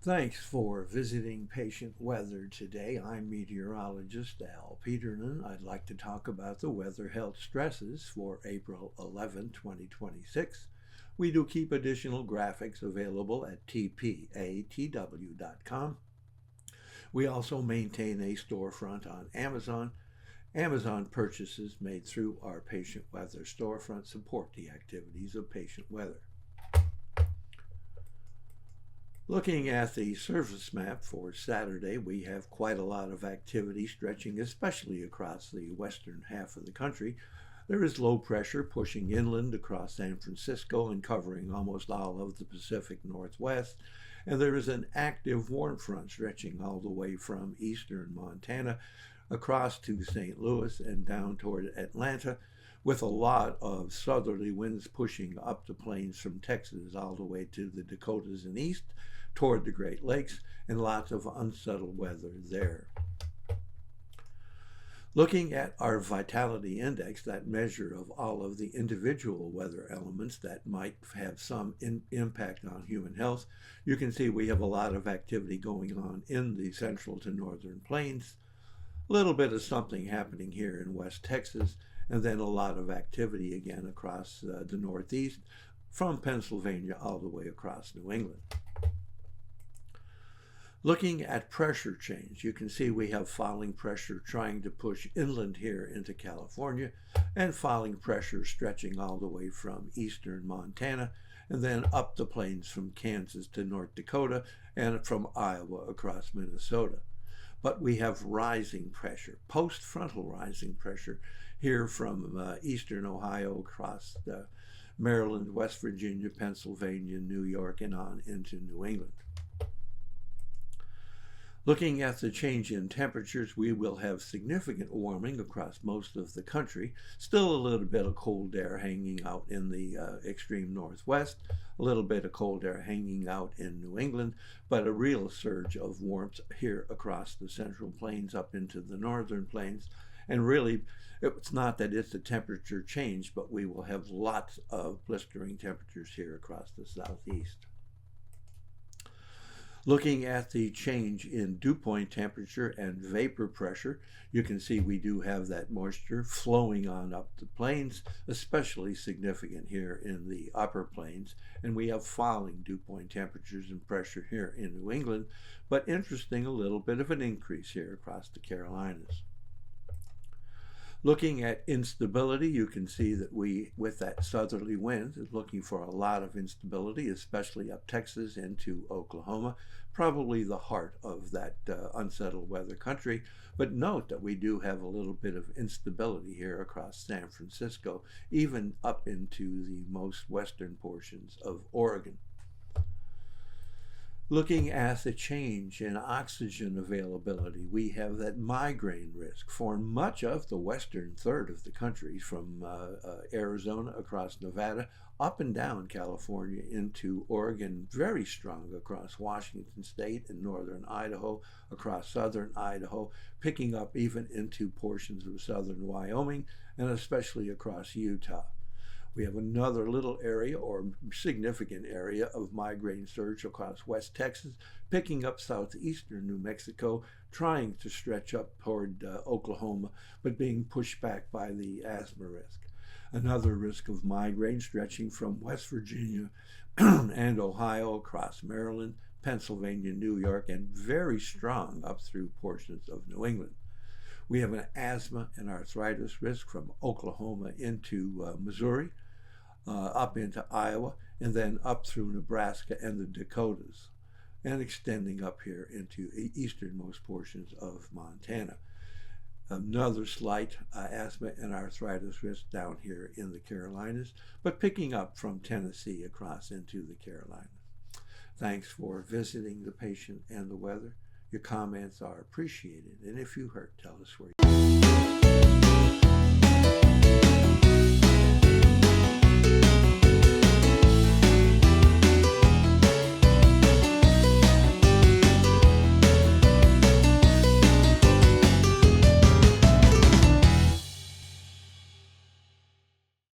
Thanks for visiting Patient Weather today. I'm meteorologist Al Peterman. I'd like to talk about the weather health stresses for April 11, 2026. We do keep additional graphics available at tpatw.com. We also maintain a storefront on Amazon. Amazon purchases made through our Patient Weather storefront support the activities of Patient Weather. Looking at the surface map for Saturday, we have quite a lot of activity stretching especially across the western half of the country. There is low pressure pushing inland across San Francisco and covering almost all of the Pacific Northwest. And there is an active warm front stretching all the way from eastern Montana across to St. Louis and down toward Atlanta, with a lot of southerly winds pushing up the plains from Texas all the way to the Dakotas and east toward the Great Lakes, and lots of unsettled weather there. Looking at our vitality index, that measure of all of the individual weather elements that might have some impact on human health, you can see we have a lot of activity going on in the central to northern plains, a little bit of something happening here in West Texas, and then a lot of activity again across the Northeast, from Pennsylvania all the way across New England. Looking at pressure change, you can see we have falling pressure trying to push inland here into California, and falling pressure stretching all the way from eastern Montana, and then up the plains from Kansas to North Dakota, and from Iowa across Minnesota. But we have rising pressure, post-frontal rising pressure, here from eastern Ohio across Maryland, West Virginia, Pennsylvania, New York, and on into New England. Looking at the change in temperatures, we will have significant warming across most of the country. Still a little bit of cold air hanging out in the extreme northwest, a little bit of cold air hanging out in New England, but a real surge of warmth here across the central plains up into the northern plains. And really, it's not that it's a temperature change, but we will have lots of blistering temperatures here across the southeast. Looking at the change in dew point temperature and vapor pressure, you can see we do have that moisture flowing on up the plains, especially significant here in the upper plains. And we have falling dew point temperatures and pressure here in New England, but interesting, a little bit of an increase here across the Carolinas. Looking at instability, you can see that we, with that southerly wind, is looking for a lot of instability, especially up Texas into Oklahoma, probably the heart of that unsettled weather country. But note that we do have a little bit of instability here across San Francisco, even up into the most western portions of Oregon. Looking at the change in oxygen availability, we have that migraine risk for much of the western third of the country, from Arizona across Nevada, up and down California into Oregon, very strong across Washington State and northern Idaho, across southern Idaho, picking up even into portions of southern Wyoming, and especially across Utah. We have another little area or significant area of migraine surge across West Texas, picking up southeastern New Mexico, trying to stretch up toward Oklahoma, but being pushed back by the asthma risk. Another risk of migraine stretching from West Virginia and Ohio across Maryland, Pennsylvania, New York, and very strong up through portions of New England. We have an asthma and arthritis risk from Oklahoma into Missouri, up into Iowa, and then up through Nebraska and the Dakotas, and extending up here into easternmost portions of Montana. Another slight asthma and arthritis risk down here in the Carolinas, but picking up from Tennessee across into the Carolinas. Thanks for visiting the patient and the weather. Your comments are appreciated, and if you hurt, tell us where you